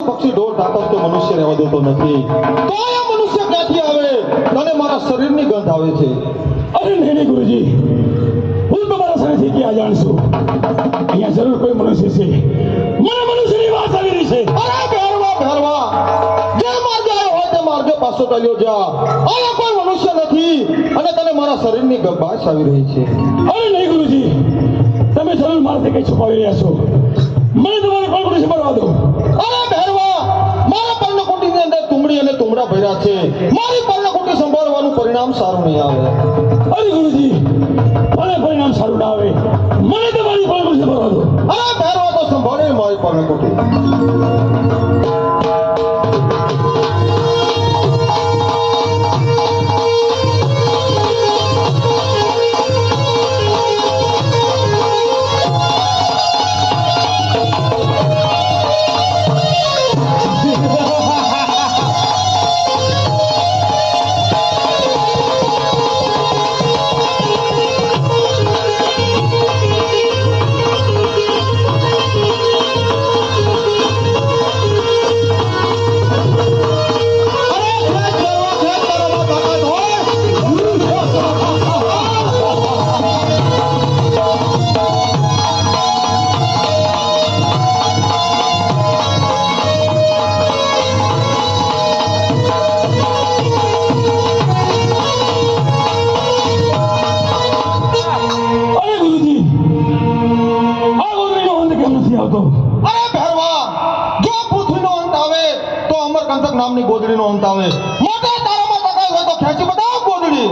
પક્ષી ઢોર ઢાકર તો મનુષ્ય રહેવા દેતો નથી. તો આ મનુષ્ય ક્યાંથી આવે? તને મારા શરીરની ગંધ આવે છે. અરે નહીં નહીં ગુરુજી, હું તમારા શરીરથી ક્યાં જાણશું? અહીંયા જરૂર કોઈ મનુષ્ય છે. મને મનુષ્યની વાત આવી રહી છે. અરે ભેરવા ભેરવા, જે માર્ગે આવ્યો હોય તે માર્ગે પાછો ચાલ્યો જા. અહીંયા કોઈ મનુષ્ય નથી અને તને મારા શરીરની ગંધ આવી રહી છે. અરે નહીં ગુરુજી, તમે જરૂર મારાથી કઈ છુપાવી રહ્યા છો. મને તમારે કોઈ મનુષ્ય બનવા દો. અરે ભેરવા, મારા પર્ણકુટીની અંદર તુમડી અને તુમડા ભર્યા છે. મારી પર્ણકુટી સંભાળવાનું પરિણામ સારું નહીં આવે. અરે ગુરુજી, ભલે પરિણામ સારું ના આવે, મને તમારી કોઈ મનુષ્ય બનવા દો. અરે ભેરવા, તો સંભાળે મારી પર્ણકુટી. નામની ગોદડીનો અંત આવે. મોટા તારામાં તકાય હોય તો ખેંચી બતાવ ગોદડી.